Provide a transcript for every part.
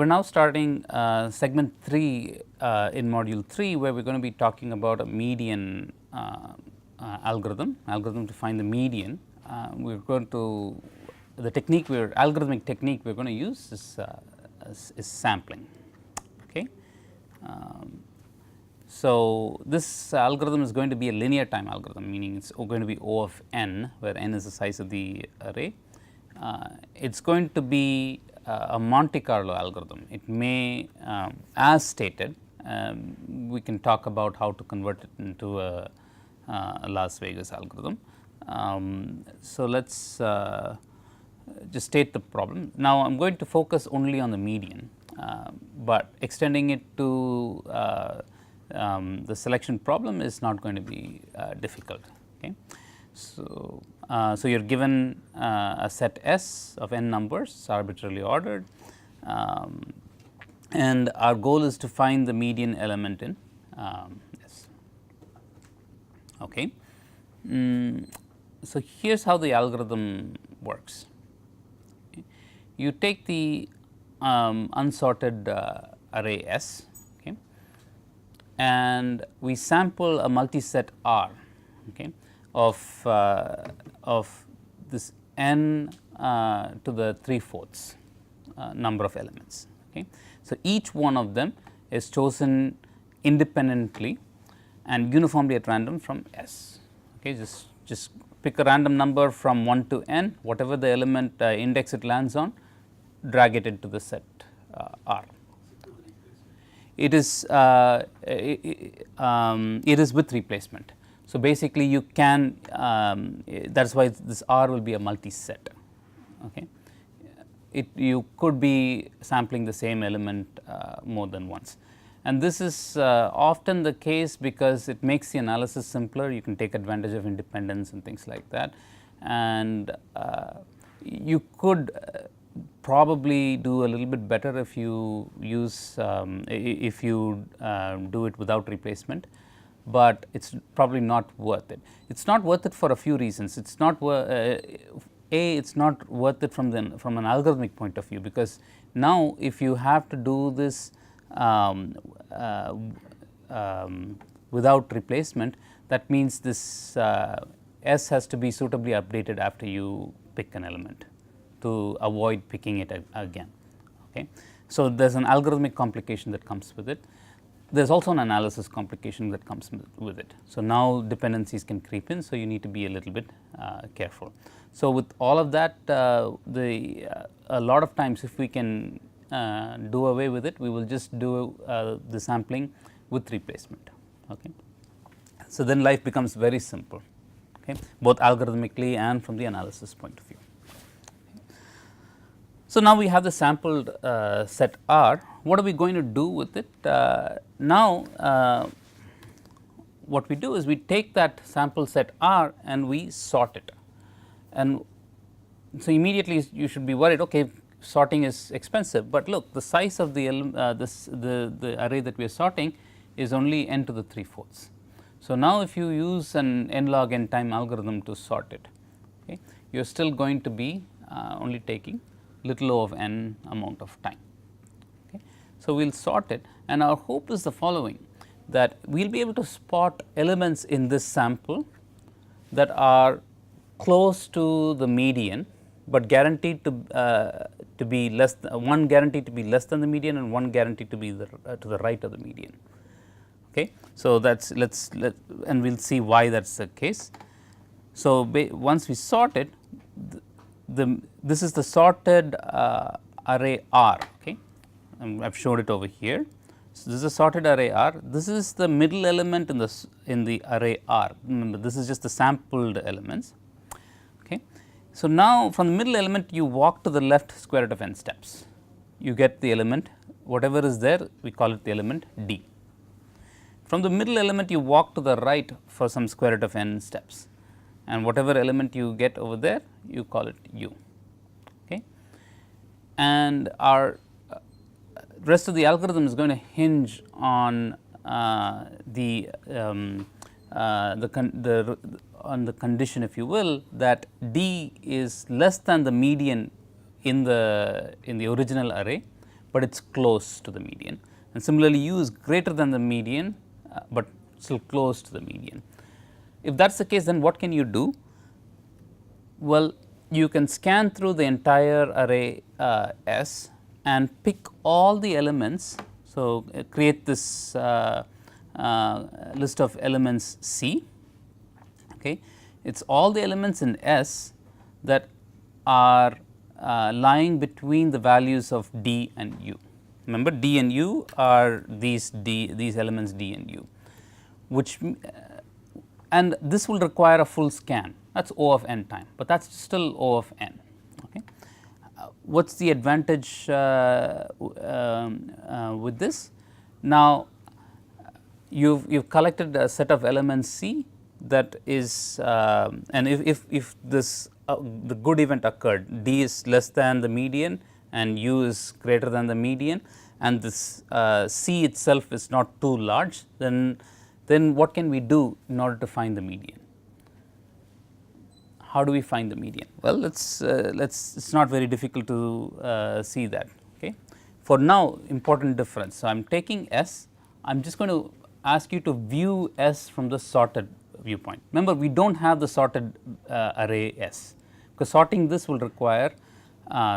we are now starting segment 3 in module 3, where we are going to be talking about a median algorithm to find the median. We are going to the technique algorithmic technique we are going to use is sampling. Okay. So, this algorithm is going to be a linear time algorithm, meaning it is going to be O of n, where n is the size of the array. It is going to be a Monte Carlo algorithm. It may, as stated, we can talk about how to convert it into a Las Vegas algorithm. So, let us just state the problem. Now, I am going to focus only on the median, but extending it to the selection problem is not going to be difficult. Okay. So, you are given a set S of n numbers arbitrarily ordered, and our goal is to find the median element in S. Okay. So, here is how the algorithm works. Okay. You take the unsorted array S, okay, and we sample a multiset R, okay, of this n to the 3/4 number of elements. Okay. So, each one of them is chosen independently and uniformly at random from S. Okay. Just pick a random number from 1 to n, whatever the element index it lands on, drag it into the set R. It is with replacement. So, basically you can that is why this R will be a multi-set. Okay. You could be sampling the same element more than once, and this is often the case because it makes the analysis simpler. You can take advantage of independence and things like that, and you could probably do a little bit better if you use do it without replacement, but it is probably not worth it. It is not worth it for a few reasons. It is not it is not worth it from an algorithmic point of view, because now if you have to do this without replacement, that means this S has to be suitably updated after you pick an element to avoid picking it again. Okay. So, there is an algorithmic complication that comes with it. There is also an analysis complication that comes with it. So, now dependencies can creep in. So, you need to be a little bit careful. So, with all of that, a lot of times if we can do away with it, we will just do the sampling with replacement. Okay. So, then life becomes very simple, okay, both algorithmically and from the analysis point of view. So, now we have the sampled set R. What are we going to do with it? Now, what we do is we take that sample set R and we sort it, and so immediately you should be worried, okay, sorting is expensive, but look, the size of the array that we are sorting is only n to the 3/4. So, now if you use an n log n time algorithm to sort it, okay, you are still going to be only taking little o of n amount of time. Okay. So, we will sort it, and our hope is the following, that we will be able to spot elements in this sample that are close to the median, but guaranteed to be less one guaranteed to be less than the median and one guaranteed to be to the right of the median. Okay. So, that is and we will see why that is the case. So, once we sort it, this is the sorted array R. Okay. I have showed it over here. So, this is a sorted array R. This is the middle element in the array R. Remember, this is just the sampled elements. Okay. So, now from the middle element you walk to the left square root of n steps. You get the element, whatever is there, we call it the element D. From the middle element you walk to the right for some square root of n steps, and whatever element you get over there, you call it U. Okay. And our rest of the algorithm is going to hinge on the condition, if you will, that D is less than the median in the original array, but it is close to the median, and similarly u is greater than the median, but still close to the median. If that is the case, then what can you do? Well, you can scan through the entire array S and pick all the elements. So, create this list of elements C. Okay. It is all the elements in S that are lying between the values of D and U. Remember, D and U are these elements D and U, which and this will require a full scan. That is O of n time, but that is still O of n. Okay. What is the advantage with this? Now, you have collected a set of elements C that is, and if this the good event occurred, D is less than the median and U is greater than the median, and this C itself is not too large, then what can we do in order to find the median? How do we find the median? Well, it's not very difficult to see that. Okay. For now, important difference. So, I am taking S, I am just going to ask you to view S from the sorted viewpoint. Remember, we do not have the sorted array S, because sorting this will require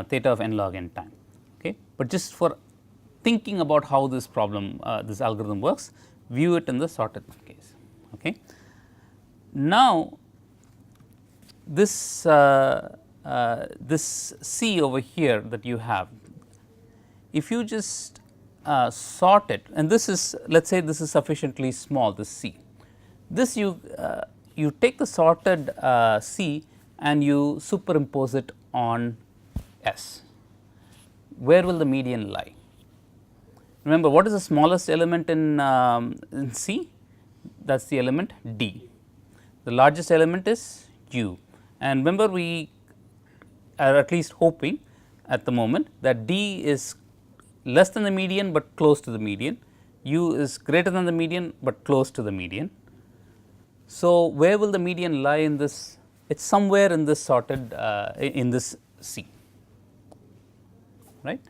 theta of n log n time. Okay. But just for thinking about how this problem, this algorithm works, view it in the sorted case. Okay. Now, this this C over here that you have, if you just sort it, and this is, let us say this is sufficiently small, this C, this you take the sorted C and you superimpose it on S. Where will the median lie? Remember, what is the smallest element in C? That is the element D. The largest element is U, and remember, we are at least hoping at the moment that D is less than the median, but close to the median, U is greater than the median, but close to the median. So, where will the median lie in this? It is somewhere in this sorted in this C, right.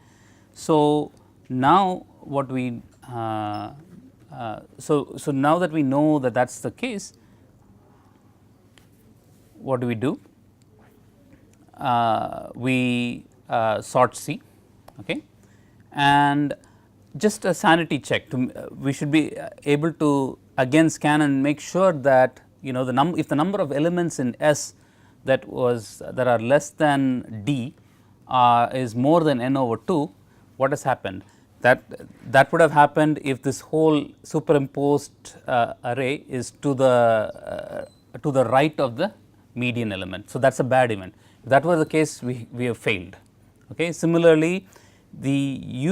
So, now what we so now that we know that that is the case, what do? We sort C, okay, and just a sanity check to we should be able to again scan and make sure that if the number of elements in S that are less than D is more than n over 2, what has happened? That would have happened if this whole superimposed array is to the right of the median element. So, that is a bad event. If that was the case, we have failed. Okay. Similarly, the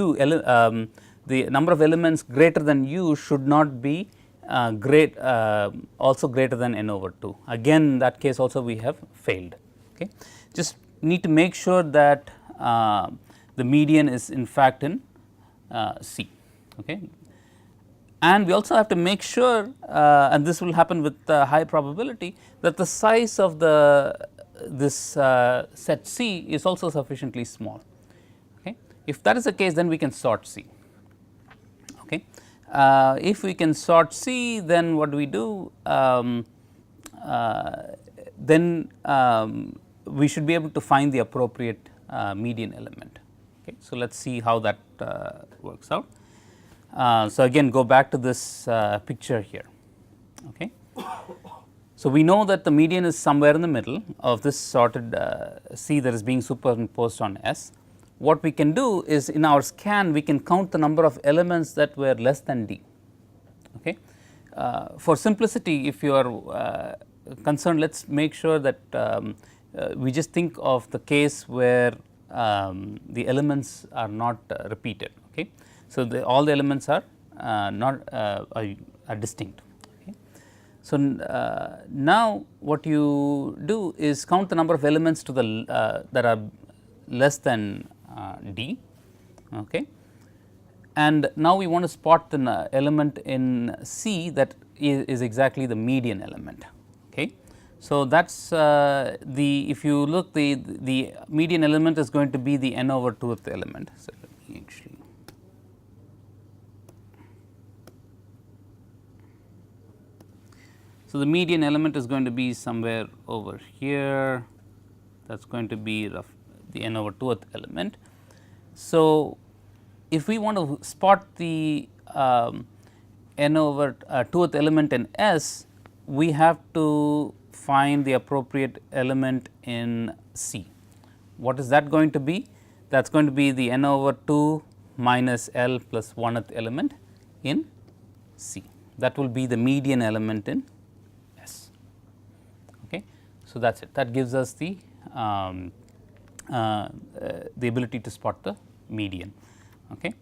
number of elements greater than U should not be also greater than n over 2. Again, in that case also we have failed. Okay. Just need to make sure that the median is in fact in C. Okay. And we also have to make sure, and this will happen with high probability, that the size of this set C is also sufficiently small. Okay. If that is the case, then we can sort C. Okay. If we can sort C, then what do we do? Then we should be able to find the appropriate median element. Okay. So, let us see how that works out. So, again go back to this picture here. Okay. So, we know that the median is somewhere in the middle of this sorted C that is being superimposed on S. What we can do is, in our scan we can count the number of elements that were less than D. Okay. For simplicity, if you are concerned, let us make sure that we just think of the case where the elements are not repeated. Okay. So, all the elements are not are distinct. Okay. So, now what you do is count the number of elements to the that are less than D. Okay. And now we want to spot the element in C that is exactly the median element. Okay. So, that is if you look the median element is going to be the n over 2th element. So, let me actually So, the median element is going to be somewhere over here, that is going to be the n over 2th element. So, if we want to spot the n over 2th element in S, we have to find the appropriate element in C. What is that going to be? That is going to be the n over 2 minus L plus 1th element in C. That will be the median element in S. Okay. So, that is it. That gives us the ability to spot the median. Okay.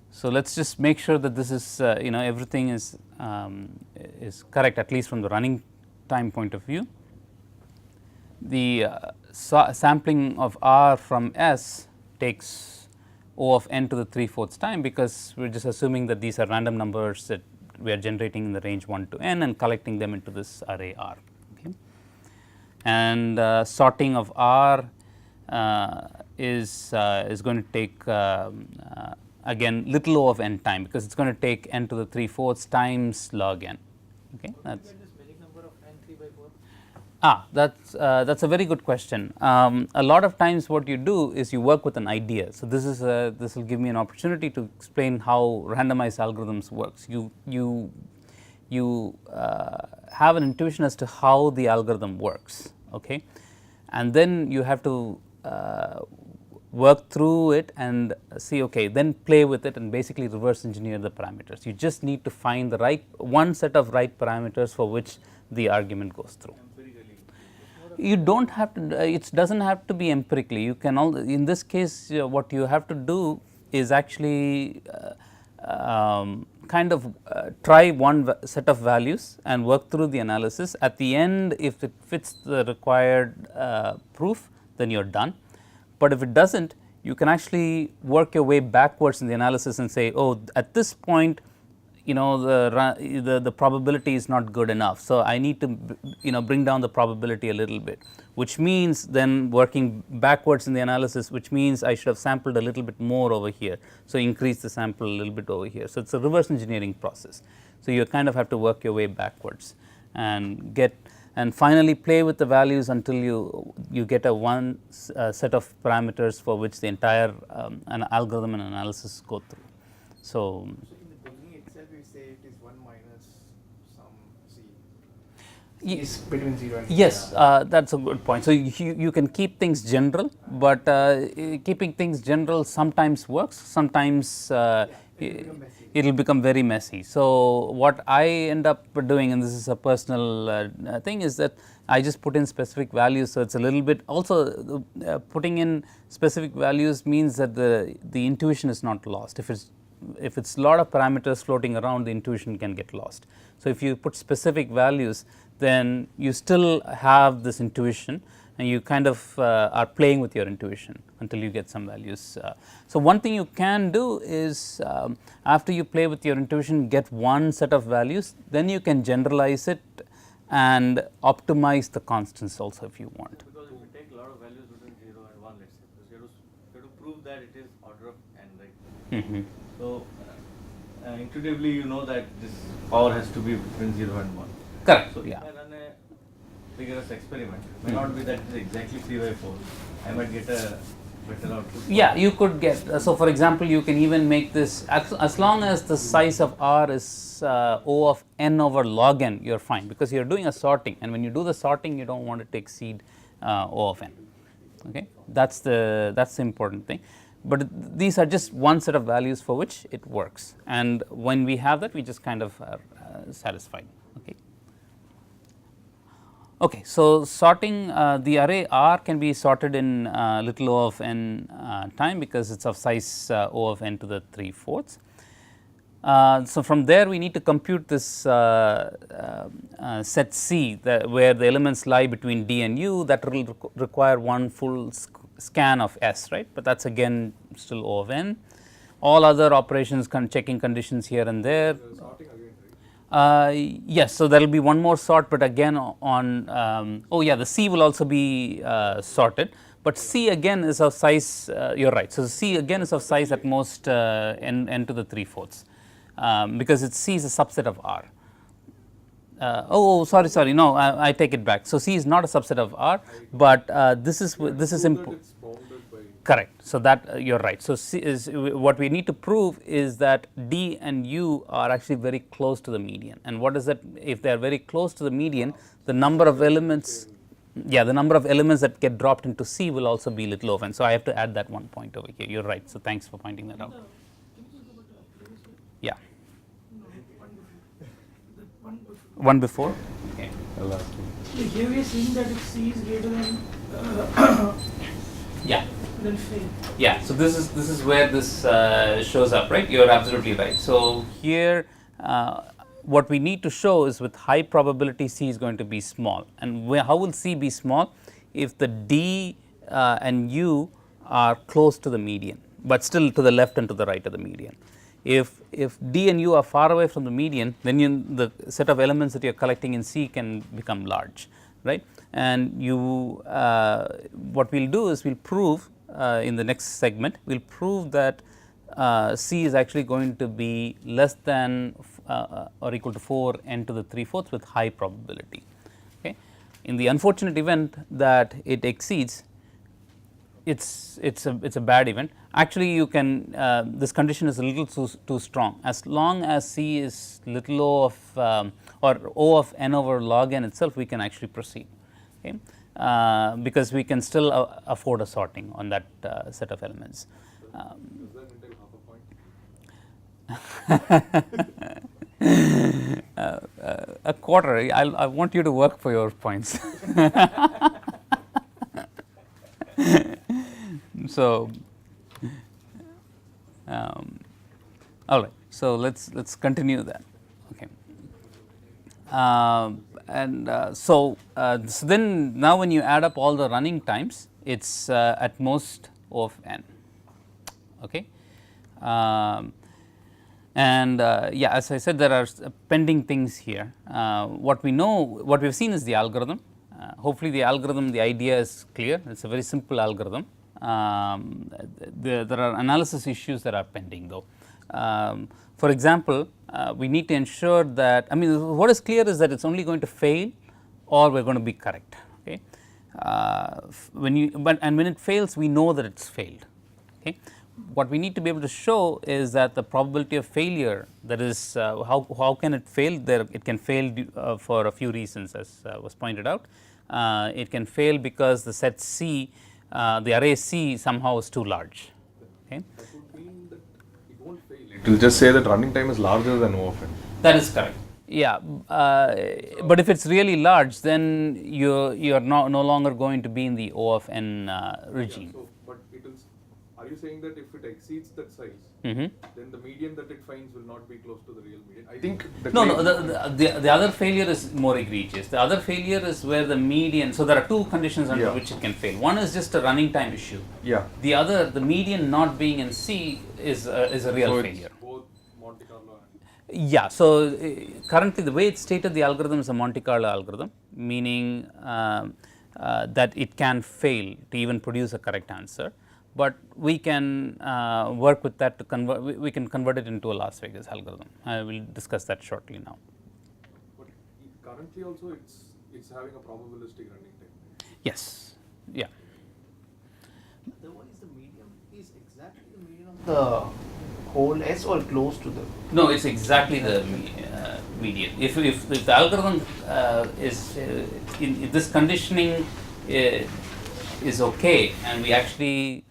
So, let us just make sure that this is everything is correct, at least from the running time point of view. The sampling of R from S takes O of n to the 3/4 time, because we are just assuming that these are random numbers that we are generating in the range 1 to n and collecting them into this array R. Okay. And sorting of R is going to take again little o of n time, because it is going to take n to the 3/4 times log n. Okay. That's that's a very good question. A lot of times what you do is you work with an idea. So, this will give me an opportunity to explain how randomized algorithms works. You have an intuition as to how the algorithm works, okay, and then you have to work through it and see, okay, then play with it and basically reverse engineer the parameters. You just need to find the right one set of right parameters for which the argument goes through. You do not have to, it does not have to be empirically. You can in this case what you have to do is actually kind of try one set of values and work through the analysis. At the end, if it fits the required proof, then you are done. But if it does not, you can actually work your way backwards in the analysis and say, oh, at this point, the probability is not good enough. So, I need to bring down the probability a little bit, which means then working backwards in the analysis, which means I should have sampled a little bit more over here. So, increase the sample a little bit over here. So, it is a reverse engineering process. So, you kind of have to work your way backwards and finally play with the values until you get a one set of parameters for which the entire an algorithm and analysis go through. So, is between 0 and yes, that is a good point. So, you can keep things general, but keeping things general sometimes works, sometimes it will become very messy. So, what I end up doing, and this is a personal thing, is that I just put in specific values. So, it is a little bit also putting in specific values means that the intuition is not lost. If it's a lot of parameters floating around, the intuition can get lost. So, if you put specific values, then you still have this intuition and you kind of are playing with your intuition until you get some values. So, one thing you can do is after you play with your intuition, get one set of values, then you can generalize it and optimize the constants also if you want. Because if you take a lot of values between 0 and 1, let's say, because you have to prove that it is order of n, right? So, intuitively you know that this power has to be between 0 and 1. Correct. So, if I run a rigorous experiment, it may not be that it is exactly 3/4. I might get a better output. Yeah, you could get. So, for example, you can even make this as long as the size of R is O of n over log n, you are fine, because you are doing a sorting, and when you do the sorting, you do not want it to exceed O of n. Okay, that's the important thing. But these are just one set of values for which it works, and when we have that, we just kind of are satisfied. Okay. Okay, so sorting the array R can be sorted in little o of n time, because it is of size O of n to the 3/4. So, from there we need to compute this set C where the elements lie between D and U. That will require one full scan of S, right, but that is again still O of n. All other operations checking conditions here and there. Yes, so there will be one more sort, but again on oh yeah, the C will also be sorted, but C again is of size, you are right. So, C again is of size at most n to the 3/4, because C is a subset of R. sorry. No, I take it back. So, C is not a subset of R, but this is important. It's bounded by. Correct. So, that you are right. So, C is what we need to prove is that D and U are actually very close to the median. And what is that? If they are very close to the median, the number of elements, the number of elements that get dropped into C will also be little of n. So, I have to add that one point over here. You are right. So, thanks for pointing that out. Yeah. One before. Okay. Here we are seeing that if C is greater than Yeah. then fail. Yeah, so this is where this shows up, right? You are absolutely right. So here, what we need to show is with high probability C is going to be small, and how will C be small? If the D and U are close to the median, but still to the left and to the right of the median. If D and U are far away from the median, then the set of elements that you are collecting in C can become large, right? And what we will do is we will prove in the next segment, we will prove that C is actually going to be less than or equal to 4 n to the 3/4 with high probability. Okay. In the unfortunate event that it exceeds, it's a bad event. Actually, you can this condition is a little too strong. As long as C is little o of or O of n over log n itself, we can actually proceed. Okay. Because we can still afford a sorting on that set of elements. Does that entail half a point? A quarter. I want you to work for your points. So, all right. So let's continue that. Okay. So then now when you add up all the running times, it's at most O of n. Okay. As I said, there are pending things here. What we know, what we've seen is the algorithm. Hopefully, the algorithm, the idea is clear. It's a very simple algorithm. There are analysis issues that are pending, though. For example, we need to ensure that, what is clear is that it's only going to fail or we're going to be correct. Okay. When it fails, we know that it's failed. Okay. What we need to be able to show is that the probability of failure, that is how can it fail? It can fail for a few reasons, as was pointed out. It can fail because the set C, the array C somehow is too large. Okay. That would mean that it won't fail. It will just say that running time is larger than O of n. That is correct. Yeah, but if it's really large, then you're no longer going to be in the O of n regime. Yeah, so, but it is. Are you saying that if it exceeds that size, Mm-hmm. then the median that it finds will not be close to the real median? I think the No, the other failure is more egregious. The other failure is where the median, so there are two conditions under which it can fail. One is just a running time issue. Yeah. The other, the median not being in C is a real failure. Both Monte Carlo and. Yeah, so currently the way it's stated, the algorithm is a Monte Carlo algorithm, meaning that it can fail to even produce a correct answer. But we can work with that to convert. We can convert it into a Las Vegas algorithm. I will discuss that shortly now. But currently also it's having a probabilistic running time. Yes. Yeah. Otherwise, the medium is exactly the median of the whole S or close to the. No, it's exactly the median. If the algorithm is in this conditioning is okay, and we actually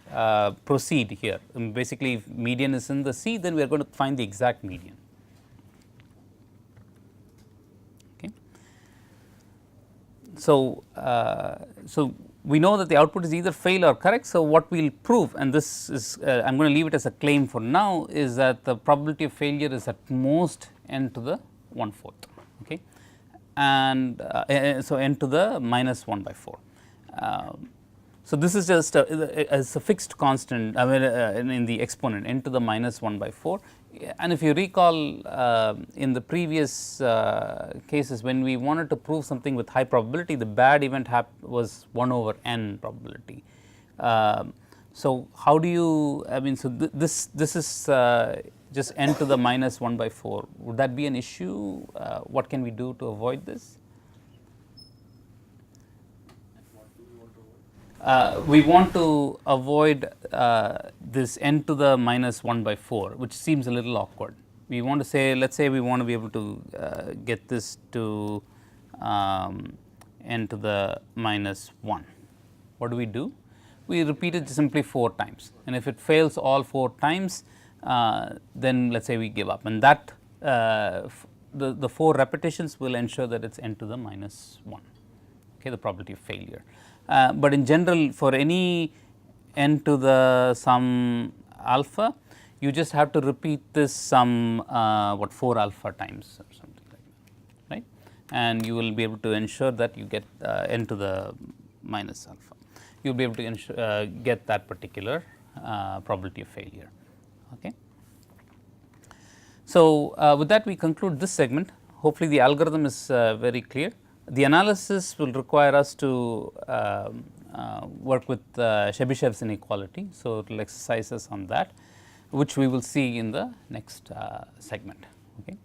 proceed here. Basically, if median is in the C, then we are going to find the exact median. Okay. So we know that the output is either fail or correct. So what we'll prove, and this is I'm going to leave it as a claim for now, is that the probability of failure is at most n to the 1/4. Okay, and so n to the minus 1/4. So this is just a fixed constant, in the exponent n to the minus 1/4. And if you recall, in the previous cases, when we wanted to prove something with high probability, the bad event was 1/n probability. So how do you? So this is just n to the minus 1 by 4, would that be an issue? What can we do to avoid this? We want to avoid this n to the minus 1 by 4, which seems a little awkward. We want to say, let us say we want to be able to get this to n to the minus 1. What do? We repeat it simply 4 times, and if it fails all 4 times, then let us say we give up, and that the 4 repetitions will ensure that it is n to the minus 1, okay, the probability of failure. But in general, for any n to the some alpha, you just have to repeat this some 4 alpha times or something like that, right, and you will be able to ensure that you get n to the minus alpha. You will be able to ensure, get that particular probability of failure. Okay. So, with that we conclude this segment. Hopefully, the algorithm is very clear. The analysis will require us to work with Chebyshev's inequality. So, it will exercise us on that, which we will see in the next segment. Okay.